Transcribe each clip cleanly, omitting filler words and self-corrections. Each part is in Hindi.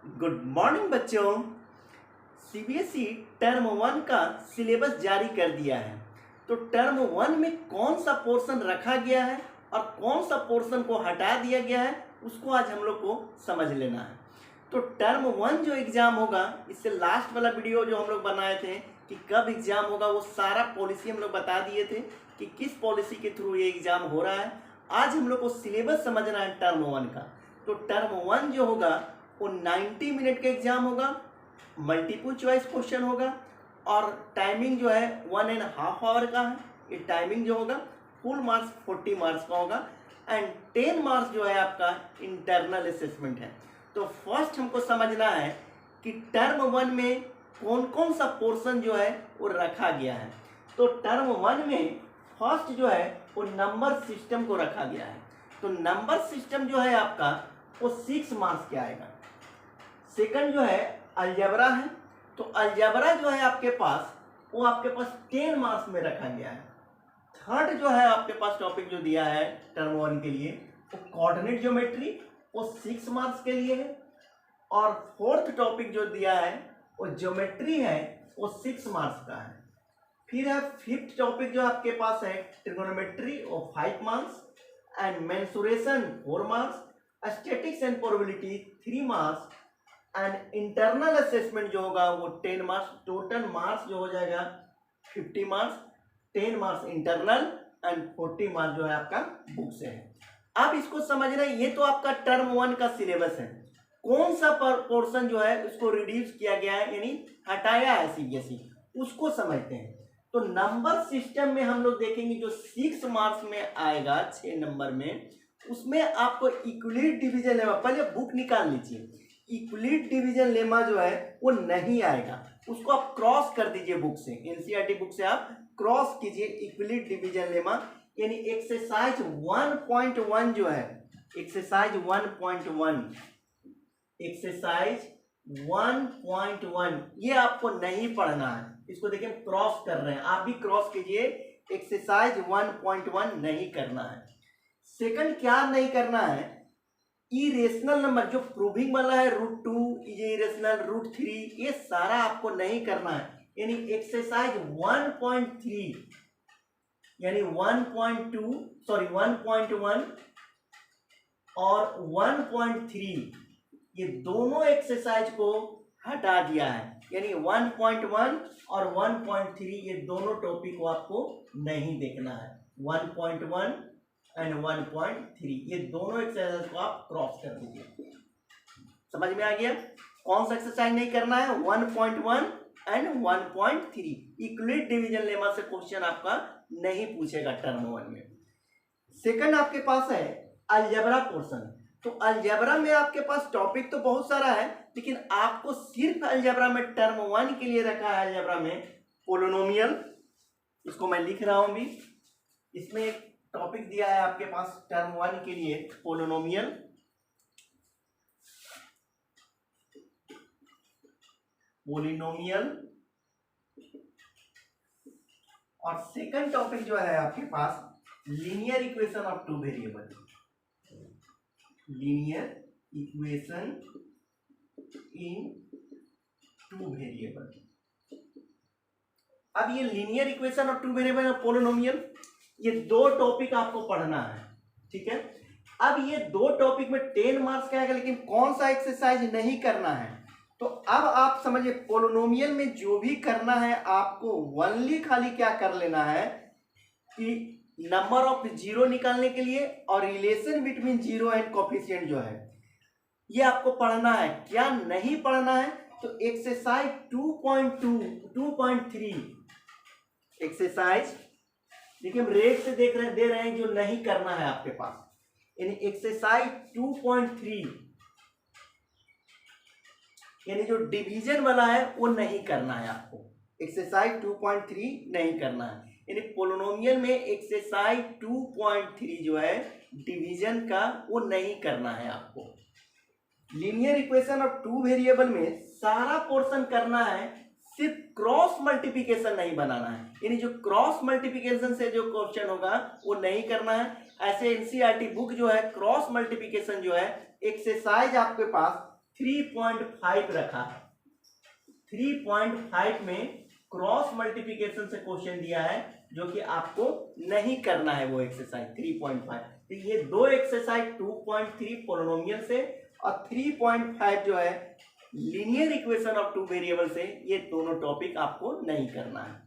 गुड मॉर्निंग बच्चों। सीबीएसई टर्म वन का सिलेबस जारी कर दिया है। तो टर्म वन में कौन सा पोर्शन रखा गया है और कौन सा पोर्शन को हटा दिया गया है उसको आज हम लोग को समझ लेना है। तो टर्म वन जो एग्जाम होगा, इससे लास्ट वाला वीडियो जो हम लोग बनाए थे कि कब एग्जाम होगा, वो सारा पॉलिसी हम लोग बता दिए थे कि किस पॉलिसी के थ्रू ये एग्जाम हो रहा है। आज हम लोग को सिलेबस समझना है टर्म वन का। तो टर्म वन जो होगा वो 90 मिनट का एग्जाम होगा, मल्टीपल चॉइस क्वेश्चन होगा और टाइमिंग जो है 1.5 आवर का है। ये टाइमिंग जो होगा फुल मार्क्स 40 मार्क्स का होगा एंड 10 मार्क्स जो है आपका इंटरनल असेसमेंट है। तो फर्स्ट हमको समझना है कि टर्म वन में कौन कौन सा पोर्शन जो है वो रखा गया है। तो टर्म वन में फर्स्ट जो है वो नंबर सिस्टम को रखा गया है। तो नंबर सिस्टम जो है आपका वो 6 मार्क्स के आएगा। सेकंड जो है अलजेब्रा है। तो अलजेब्रा जो है आपके पास वो आपके पास 10 मार्क्स में रखा गया है। थर्ड जो है आपके पास टॉपिक जो दिया है टर्म वन के लिए वो कोऑर्डिनेट ज्योमेट्री, वो 6 मार्क्स के लिए है। और फोर्थ टॉपिक जो दिया है वो ज्योमेट्री है, वो 6 मार्क्स का है। फिर है फिफ्थ टॉपिक जो आपके पास है ट्रिगोनोमेट्री, वो 5 marks and mensuration 4 marks, statics and probability 3 marks and internal assessment जो होगा वो 10 मार्क्स। टोटल मार्क्स जो हो जाएगा 50 marks, 10 marks internal and 40 marks जो है आपका बुक से है। अब इसको समझना है, ये तो आपका टर्म वन का सिलेबस है। कौन सा पोर्शन जो है उसको रिड्यूस किया गया है, यानी हटाया है सीबीएसई, उसको समझते हैं। तो नंबर सिस्टम में हम लोग देखेंगे जो 6 मार्क्स में आएगा 6 नंबर में, उसमें आपको इक्विलिब्रियम डिवीजन लेमा, पहले बुक निकाल लीजिए। इक्विलिब्रियम डिवीजन लेमा जो है वो नहीं आएगा, उसको आप क्रॉस कर दीजिए बुक से, एनसीईआरटी बुक से आप क्रॉस कीजिए इक्विलिब्रियम डिवीजन लेमा, यानी एक्सरसाइज 1.1 जो है, एक्सरसाइज 1.1 ये आपको नहीं पढ़ना है। इसको देखिए क्रॉस कर रहे हैं, आप भी क्रॉस कीजिए। एक्सरसाइज 1.1 नहीं करना है। सेकंड क्या नहीं करना है, इरेशनल नंबर जो प्रूविंग वाला है √2 इरेशनल √3, ये सारा आपको नहीं करना है। यानी एक्सरसाइज 1.3 यानी 1.1 और 1.3 ये दोनों एक्सरसाइज को हटा दिया है। यानी 1.1 और 1.3 ये दोनों टॉपिक को आपको नहीं देखना है। 1.1 एंड 1.3 ये दोनों एक्सरसाइज को आप क्रॉस कर दीजिए। समझ में आ गया? कौन सा एक्सरसाइज नहीं करना है? 1.1 एंड 1.3। इक्विलिब्रियम डिवीजन लेमा से क्वेश्चन आपका नहीं पूछेगा टर्म वन में। सेकंड आपके पास है अलजेब्रा पोर्शन। तो अलजेब्रा में आपके पास टॉपिक तो बहुत सारा है, लेकिन आपको सिर्फ अलजेब्रा में टर्म वन के लिए रखा है अलजेब्रा में पोलिनोमियल। इसको मैं लिख रहा हूं भी, इसमें एक टॉपिक दिया है आपके पास टर्म वन के लिए पोलिनोमियल। और सेकंड टॉपिक जो है आपके पास linear equation of two variable, linear equation in two variable. अब ये linear equation of two variable और पोलिनोमियल, ये दो टॉपिक आपको पढ़ना है, ठीक है। अब ये दो टॉपिक में 10 मार्क्स का आएगा, लेकिन कौन सा एक्सरसाइज नहीं करना है? तो अब आप समझिए पोलिनोमियल में जो भी करना है आपको ओनली खाली क्या कर लेना है कि नंबर ऑफ जीरो निकालने के लिए और relation between zero and coefficient जो है ये आपको पढ़ना है। क्या नहीं पढ़ना है? तो एक्सरसाइज 2.2 2.3 एक्सरसाइज देखिए हम रेट से दे रहे हैं जो नहीं करना है आपके पास, यानी एक्सरसाइज 2.3 यानी जो डिवीजन वाला है वो नहीं करना है आपको। एक्सरसाइज 2.3 नहीं करना है, यानी पोलिनोमियल में एक्सरसाइज 2.3 जो है डिवीजन का वो नहीं करना है आपको। Linear equation of two variable में सारा पोर्शन करना है, सिर्फ क्रॉस मल्टीप्लिकेशन नहीं बनाना है। यानी जो क्रॉस मल्टीप्लिकेशन से जो क्वेश्चन होगा वो नहीं करना है। ऐसे एनसीईआरटी बुक जो है क्रॉस मल्टीप्लिकेशन जो है एक्सरसाइज आपके पास 3.5 रखा है। 3.5 में क्रॉस मल्टीप्लिकेशन से क्वेश्चन दिया है, जो कि आपको नहीं करना है वो एक्सरसाइज 3.5। तो ये दो एक्सरसाइज 2.3 पोलिनोमियल से और 3.5 जो है linear equation of two variable से, ये दोनों टॉपिक आपको नहीं करना है।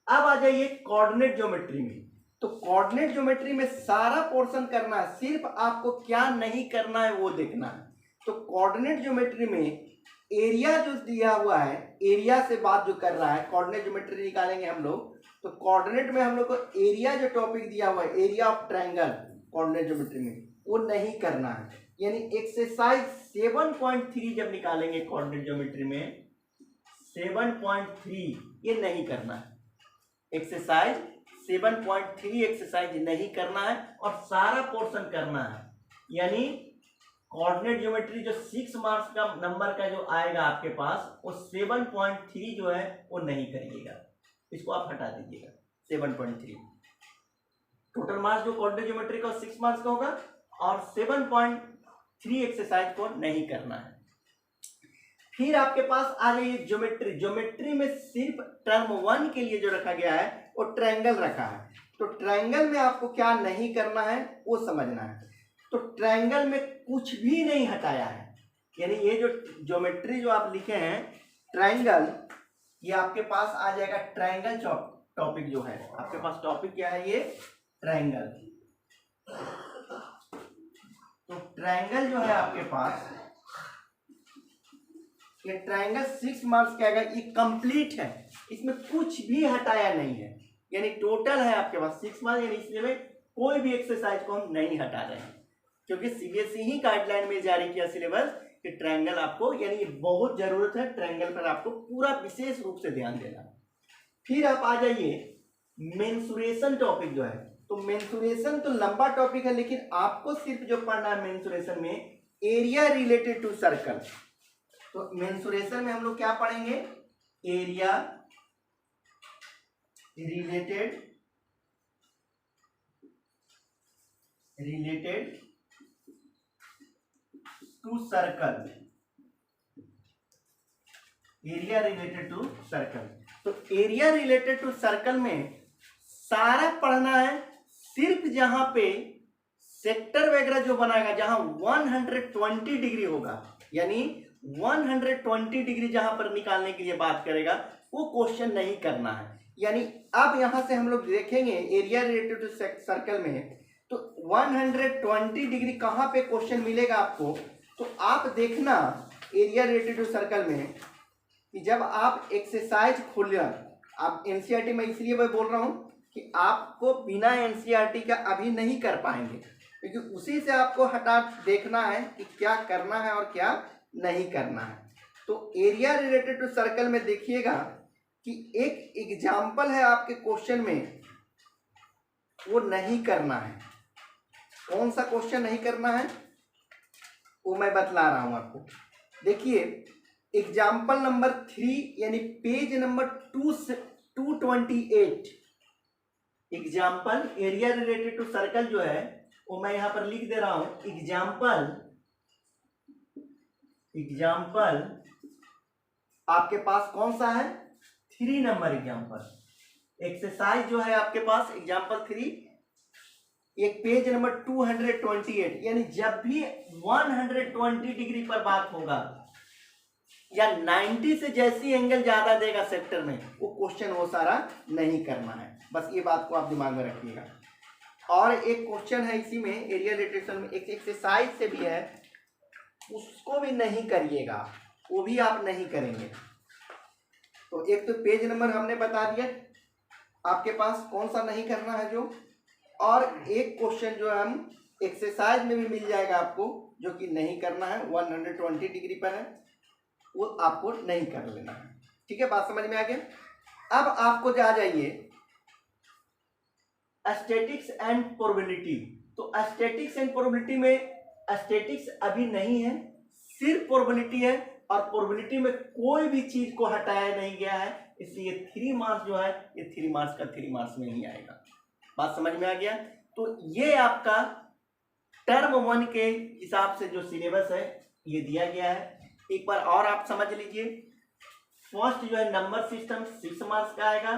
अब आ जाइए कोऑर्डिनेट ज्योमेट्री में। तो कोऑर्डिनेट ज्योमेट्री में सारा पोर्शन करना है, सिर्फ आपको क्या नहीं करना है वो देखना है। तो कोऑर्डिनेट ज्योमेट्री में एरिया जो दिया हुआ है, एरिया से बात जो कर रहा है, कोऑर्डिनेट ज्योमेट्री निकालेंगे हम लोग। तो कोऑर्डिनेट में हम लोग को एरिया जो टॉपिक दिया हुआ है, area of triangle, coordinate geometry में वो नहीं करना है। यानी एक्सरसाइज 7.3 जब निकालेंगे कोऑर्डिनेट ज्योमेट्री में 7.3 ये नहीं करना है। एक्सरसाइज 7.3 एक्सरसाइज नहीं करना है और सारा पोर्शन करना है। यानी कोऑर्डिनेट ज्योमेट्री जो 6 मार्क्स का नंबर का जो आएगा आपके पास, वो 7.3 जो है वो नहीं करिएगा, इसको आप हटा दीजिएगा। 7.3 टोटल मार्क्स जो कोऑर्डिनेट ज्योमेट्री का 6 मार्क्स का होगा, और 7.3 एक्सरसाइज को नहीं करना है। फिर आपके पास आ गई ज्योमेट्री। ज्योमेट्री में सिर्फ टर्म 1 के लिए जो रखा गया है वो ट्रायंगल रखा है। तो ट्रायंगल में आपको क्या नहीं करना है वो समझना है। तो ट्रायंगल में कुछ भी नहीं हटाया है, यानी ये जो ज्योमेट्री जो आप लिखे हैं ट्रायंगल, ये आपके पास आ जाएगा ट्रायंगल टॉपिक जो है आपके पास। टॉपिक क्या है? ये ट्रायंगल। तो ट्रायंगल जो है आपके पास, ये ट्रायंगल 6 मार्क्स का आएगा। ये कंप्लीट है, इसमें कुछ भी हटाया नहीं है, यानी टोटल है आपके पास 6 मार्क्स। यानी इसमें कोई भी एक्सरसाइज को हम नहीं हटा रहे हैं, क्योंकि सीबीएसई ही गाइडलाइन में जारी किया सिलेबस कि ट्रायंगल आपको, यानी बहुत जरूरत है ट्रायंगल पर आपको पूरा विशेष रूप से ध्यान देना। फिर आप आ जाइए मेंसुरेशन टॉपिक जो है। तो मेंसुरेशन तो लंबा टॉपिक है, लेकिन आपको सिर्फ जो पढ़ना है मेंसुरेशन में एरिया रिलेटेड टू सर्कल। तो मेंसुरेशन में हम लोग क्या पढ़ेंगे? Area related to circle. Area related to circle. तो एरिया रिलेटेड टू सर्कल में सारा पढ़ना है, सिर्फ जहां पे सेक्टर वगैरह जो बनाएगा, जहां 120 डिग्री होगा, यानी 120 डिग्री जहां पर निकालने के लिए बात करेगा, वो क्वेश्चन नहीं करना है। यानी अब यहां से हम लोग देखेंगे एरिया रिलेटेड टू सर्कल में, तो 120 डिग्री कहां पे क्वेश्चन मिलेगा आपको। तो आप देखना एरिया रिलेटेड टू सर्कल में कि जब आप एक्सरसाइज खोलिए, आप एनसीईआरटी में, इसलिए मैं बोल रहा हूं कि आपको बिना एनसीईआरटी का अभी नहीं कर पाएंगे, क्योंकि उसी से आपको हटा देखना है कि क्या करना है और क्या नहीं करना है। तो एरिया रिलेटेड टू सर्कल में देखिएगा कि एक एग्जाम्पल है आपके क्वेश्चन में, वो नहीं करना है। कौन सा क्वेश्चन नहीं करना है वो मैं बतला रहा हूं आपको। देखिए एग्जाम्पल नंबर 3, यानी page number 228, example area related to circle जो है वो मैं यहां पर लिख दे रहा हूं। एग्जाम्पल आपके पास कौन सा है? 3 नंबर एग्जाम्पल। एक्सरसाइज जो है आपके पास एग्जाम्पल 3, एक पेज नंबर 228, यानी जब भी 120 डिग्री पर बात होगा या 90 से जैसी एंगल ज्यादा देगा सेक्टर में, वो क्वेश्चन वो सारा नहीं करना है। बस ये बात को आप दिमाग में रखिएगा। और एक क्वेश्चन है इसी में एरिया रिलेटेड में, एक एक्सरसाइज से भी है, उसको भी नहीं करिएगा, वो भी आप नहीं करेंगे। तो एक तो पेज नंबर हमने बता दिया आपके पास कौन सा नहीं करना है जो, और एक क्वेश्चन जो है हम एक्सरसाइज में भी मिल जाएगा आपको, जो कि नहीं करना है, 120 डिग्री पर है, वो आपको नहीं कर लेना है। ठीक है, बात समझ में आ गया। अब आपको जा जाइए स्टैटिक्स एंड प्रोबेबिलिटी। तो स्टैटिक्स एंड प्रोबेबिलिटी में स्टैटिक्स अभी नहीं है, सिर्फ प्रोबेबिलिटी है, और प्रोबेबिलिटी में कोई भी चीज को हटाया नहीं गया है, इसलिए 3 मार्क्स जो है ये 3 मार्क्स का 3 मार्क्स में ही आएगा। बात समझ में आ गया। तो ये आपका टर्म 1 के हिसाब से जो सिलेबस है ये दिया गया है। एक बार और आप समझ लीजिए, फर्स्ट जो है नंबर सिस्टम 6 मार्क्स का आएगा,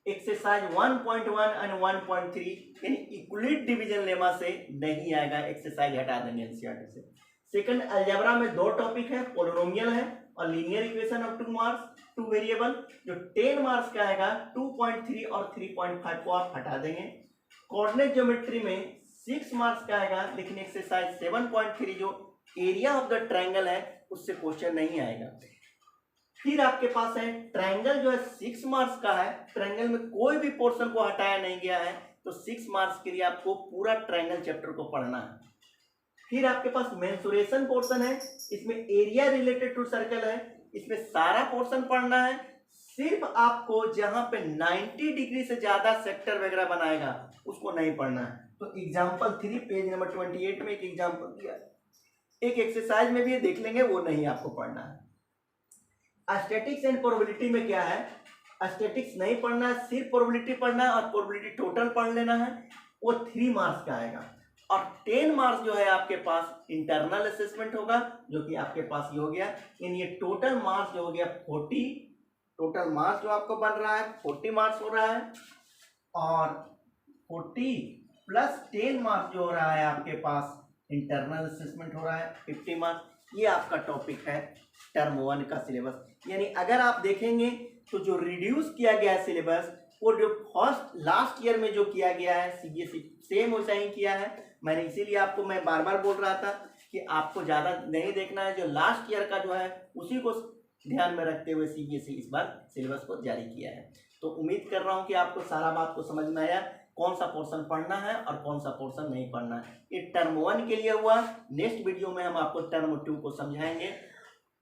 एक्सरसाइज 1.1 एंड 1.3 यानी इक्वलिट डिवीजन लेमा से नहीं आएगा, एक्सरसाइज हटा देंगे एनसीईआरटी से। सेकंड अलजेब्रा में 2 टॉपिक है, पोलिनोमियल है और linear equation of 2 marks 2 variable, जो 10 मार्क्स का आएगा 2.3 और 3.5 को आप हटा देंगे। कोऑर्डिनेट ज्योमेट्री में 6 मार्क्स का आएगा, लेकिन एक्सरसाइज 7.3 जो एरिया ऑफ द ट्रायंगल है उससे क्वेश्चन नहीं आएगा। फिर आपके पास है ट्रायंगल जो है 6 मार्क्स का है, ट्रायंगल में कोई भी पोर्शन को हटाया नहीं गया है, तो 6 मार्क्स के लिए आपको पूरा ट्रायंगल चैप्टर को पढ़ना है। फिर आपके पास मेंसुरेशन पोर्शन है, इसमें एरिया रिलेटेड टू सर्कल है, इसमें सारा पोर्शन पढ़ना है। सिर्फ आपको जहां पे 90 डिग्री से ज्यादा सेक्टर वगैरह बनाएगा उसको नहीं पढ़ना है। तो एग्जाम्पल 3 पेज नंबर 28 में एक एग्जाम्पल दिया, एक एक्सरसाइज में भी देख लेंगे, वो नहीं आपको पढ़ना है। स्टैटिक्स एंड प्रोबेबिलिटी में क्या है, स्टैटिक्स नहीं पढ़ना है, सिर्फ प्रोबेबिलिटी पढ़ना है और प्रोबेबिलिटी टोटल पढ़ लेना है, वो 3 मार्क्स का आएगा। और 10 मार्क्स जो है आपके पास इंटरनल असेसमेंट होगा, जो कि आपके पास ये हो गया, यानी ये टोटल मार्क्स जो हो गया 40, टोटल मार्क्स जो आपको बन रहा है 40 मार्क्स हो रहा है, और 40 प्लस 10 मार्क्स जो हो रहा है आपके पास इंटरनल असेसमेंट हो रहा है 50 मार्क्स। ये आपका टॉपिक है टर्म 1 का सिलेबस। यानी अगर आप देखेंगे तो जो रिड्यूस किया गया है सिलेबस, वो जो फर्स्ट लास्ट ईयर में जो किया गया है सीबीएसई सेम वैसा ही किया है। मैंने इसीलिए आपको मैं बार बार बोल रहा था कि आपको ज़्यादा नहीं देखना है, जो लास्ट ईयर का जो है उसी को ध्यान में रखते हुए सीबीएसई इस बार सिलेबस को जारी किया है। तो उम्मीद कर रहा हूँ कि आपको सारा बात को समझ में आया, कौन सा पोर्शन पढ़ना है और कौन सा पोर्शन नहीं पढ़ना है। ये टर्म 1 के लिए हुआ। नेक्स्ट वीडियो में हम आपको टर्म 2 को समझाएंगे।